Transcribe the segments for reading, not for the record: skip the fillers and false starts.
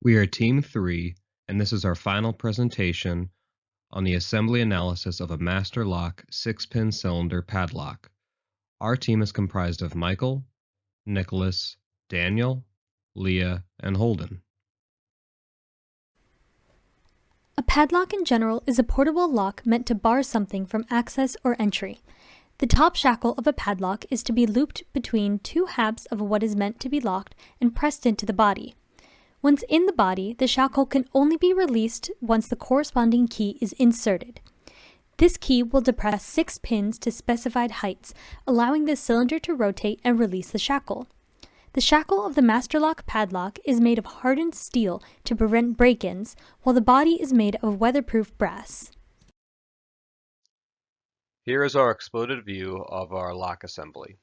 We are Team 3, and this is our final presentation on the assembly analysis of a master lock 6-pin cylinder padlock. Our team is comprised of Michael, Nicholas, Daniel, Leah, and Holden. A padlock in general is a portable lock meant to bar something from access or entry. The top shackle of a padlock is to be looped between two halves of what is meant to be locked and pressed into the body. Once in the body, the shackle can only be released once the corresponding key is inserted. This key will depress 6 pins to specified heights, allowing the cylinder to rotate and release the shackle. The shackle of the master lock padlock is made of hardened steel to prevent break-ins, while the body is made of weatherproof brass. Here is our exploded view of our lock assembly.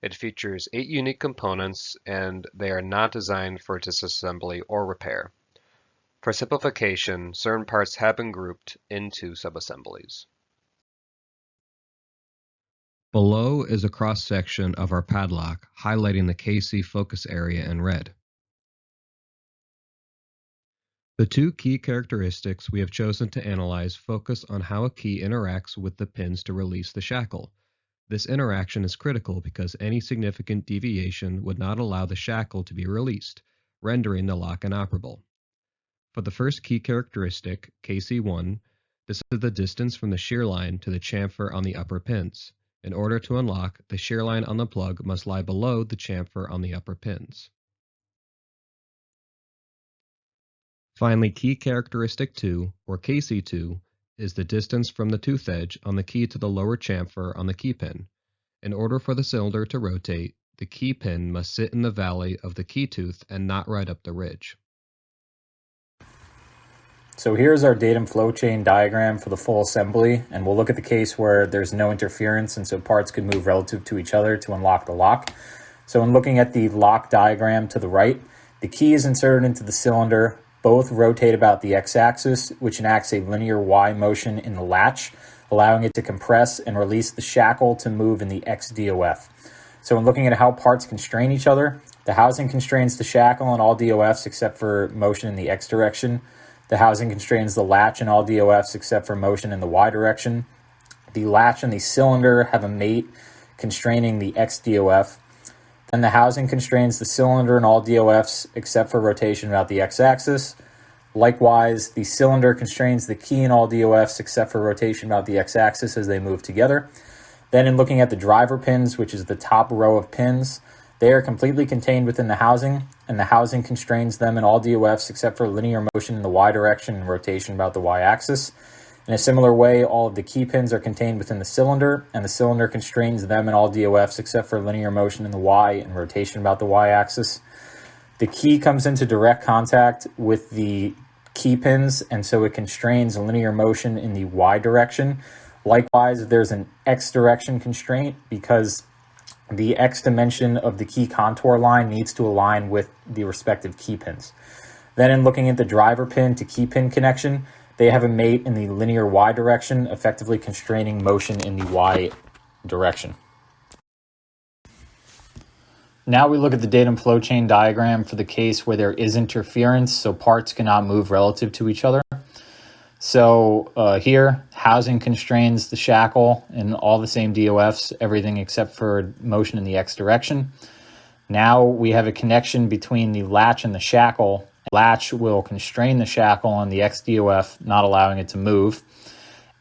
It features 8 unique components, and they are not designed for disassembly or repair. For simplification, certain parts have been grouped into subassemblies. Below is a cross-section of our padlock, highlighting the KC focus area in red. The two key characteristics we have chosen to analyze focus on how a key interacts with the pins to release the shackle. This interaction is critical because any significant deviation would not allow the shackle to be released, rendering the lock inoperable. For the first key characteristic, KC1, this is the distance from the shear line to the chamfer on the upper pins. In order to unlock, the shear line on the plug must lie below the chamfer on the upper pins. Finally, key characteristic 2, or KC2, is the distance from the tooth edge on the key to the lower chamfer on the key pin. In order for the cylinder to rotate, the key pin must sit in the valley of the key tooth and not right up the ridge. So here's our datum flow chain diagram for the full assembly, and we'll look at the case where there's no interference and so parts could move relative to each other to unlock the lock. So in looking at the lock diagram to the right, the key is inserted into the cylinder. Both rotate about the x-axis, which enacts a linear Y motion in the latch, allowing it to compress and release the shackle to move in the x-DOF. So when looking at how parts constrain each other, the housing constrains the shackle in all DOFs except for motion in the x direction. The housing constrains the latch in all DOFs except for motion in the y direction. The latch and the cylinder have a mate constraining the x-DOF. Then the housing constrains the cylinder in all DOFs except for rotation about the x-axis. Likewise, the cylinder constrains the key in all DOFs except for rotation about the x-axis as they move together. Then in looking at the driver pins, which is the top row of pins, they are completely contained within the housing, and the housing constrains them in all DOFs except for linear motion in the y direction and rotation about the y-axis. In a similar way, all of the key pins are contained within the cylinder, and the cylinder constrains them in all DOFs except for linear motion in the y and rotation about the y-axis. The key comes into direct contact with the key pins, and so it constrains linear motion in the y direction. Likewise, there's an x direction constraint because the x dimension of the key contour line needs to align with the respective key pins. Then in looking at the driver pin to key pin connection, they have a mate in the linear y direction, effectively constraining motion in the y direction. Now we look at the datum flow chain diagram for the case where there is interference, so parts cannot move relative to each other. So here, housing constrains the shackle in all the same DOFs, everything except for motion in the x direction. Now we have a connection between the latch and the shackle. Latch will constrain the shackle on the x-DOF, not allowing it to move.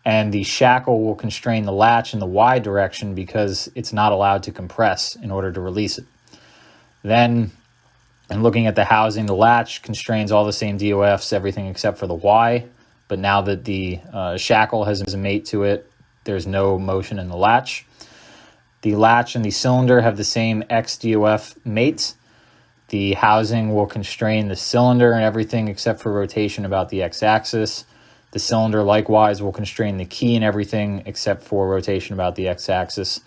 And the shackle will constrain the latch in the y direction because it's not allowed to compress in order to release it. Then, in looking at the housing, the latch constrains all the same DOFs, everything except for the y. But now that the shackle has a mate to it, there's no motion in the latch. The latch and the cylinder have the same x-DOF mates. The housing will constrain the cylinder and everything except for rotation about the x-axis. The cylinder likewise will constrain the key and everything except for rotation about the x-axis.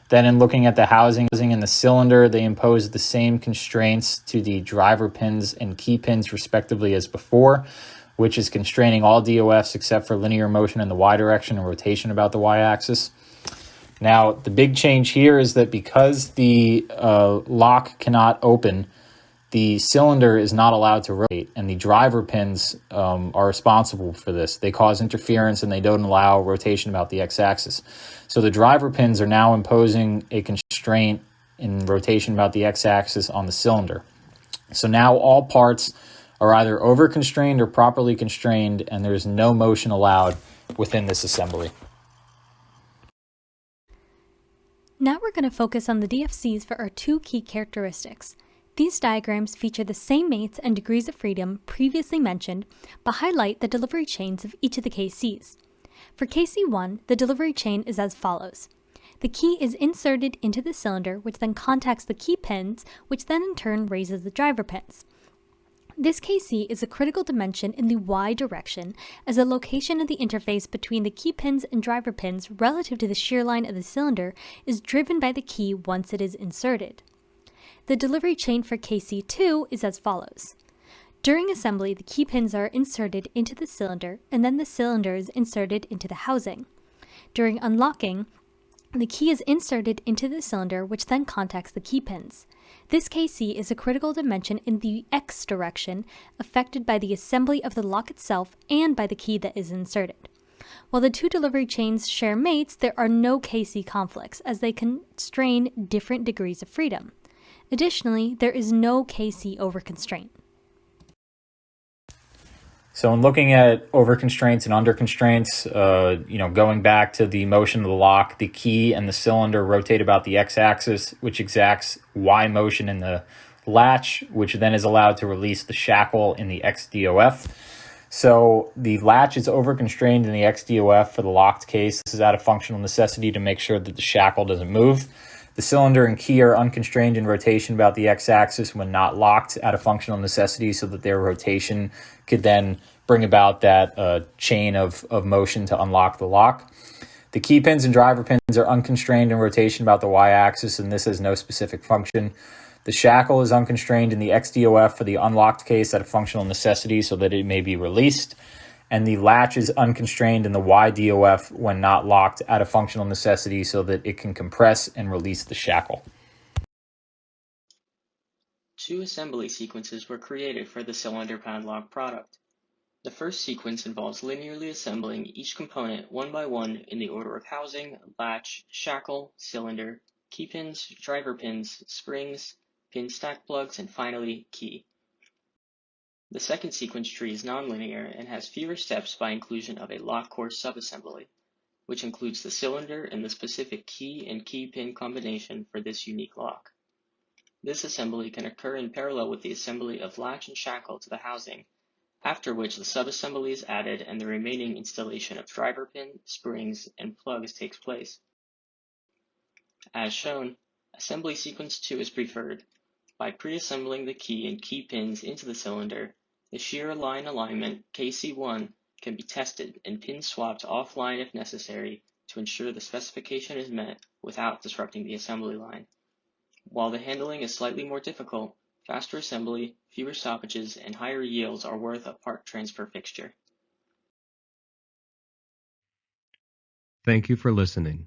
Then in looking at the housing and the cylinder, they impose the same constraints to the driver pins and key pins respectively as before, which is constraining all DOFs except for linear motion in the y direction and rotation about the y-axis. Now, the big change here is that because the lock cannot open, the cylinder is not allowed to rotate, and the driver pins are responsible for this. They cause interference and they don't allow rotation about the x-axis. So the driver pins are now imposing a constraint in rotation about the x-axis on the cylinder. So now all parts are either over-constrained or properly constrained, and there's no motion allowed within this assembly. Now we're going to focus on the DFCs for our two key characteristics. These diagrams feature the same mates and degrees of freedom previously mentioned, but highlight the delivery chains of each of the KCs. For KC1, the delivery chain is as follows. The key is inserted into the cylinder, which then contacts the key pins, which then in turn raises the driver pins. This KC is a critical dimension in the Y direction, as the location of the interface between the key pins and driver pins relative to the shear line of the cylinder is driven by the key once it is inserted. The delivery chain for KC2 is as follows. During assembly, the key pins are inserted into the cylinder, and then the cylinder is inserted into the housing. During unlocking, the key is inserted into the cylinder, which then contacts the key pins. This KC is a critical dimension in the X direction, affected by the assembly of the lock itself and by the key that is inserted. While the two delivery chains share mates, there are no KC conflicts, as they constrain different degrees of freedom. Additionally, there is no KC overconstraint. So in looking at over constraints and under constraints, going back to the motion of the lock, the key and the cylinder rotate about the x-axis, which exacts y motion in the latch, which then is allowed to release the shackle in the XDOF. So the latch is over constrained in the XDOF for the locked case. This is out of functional necessity to make sure that the shackle doesn't move. The cylinder and key are unconstrained in rotation about the x-axis when not locked out of functional necessity, so that their rotation could then bring about that chain of motion to unlock the lock. The key pins and driver pins are unconstrained in rotation about the y-axis, and this has no specific function. The shackle is unconstrained in the XDOF for the unlocked case out of functional necessity, so that it may be released. And the latch is unconstrained in the YDOF when not locked out of functional necessity, so that it can compress and release the shackle. Two assembly sequences were created for the cylinder padlock product. The first sequence involves linearly assembling each component one by one in the order of housing, latch, shackle, cylinder, key pins, driver pins, springs, pin stack plugs, and finally, key. The second sequence tree is nonlinear and has fewer steps by inclusion of a lock core subassembly, which includes the cylinder and the specific key and key pin combination for this unique lock. This assembly can occur in parallel with the assembly of latch and shackle to the housing, after which the subassembly is added and the remaining installation of driver pin, springs, and plugs takes place. As shown, assembly sequence 2 is preferred. By pre-assembling the key and key pins into the cylinder, the shear line alignment KC1 can be tested and pins swapped offline if necessary to ensure the specification is met without disrupting the assembly line. While the handling is slightly more difficult, faster assembly, fewer stoppages, and higher yields are worth a part transfer fixture. Thank you for listening.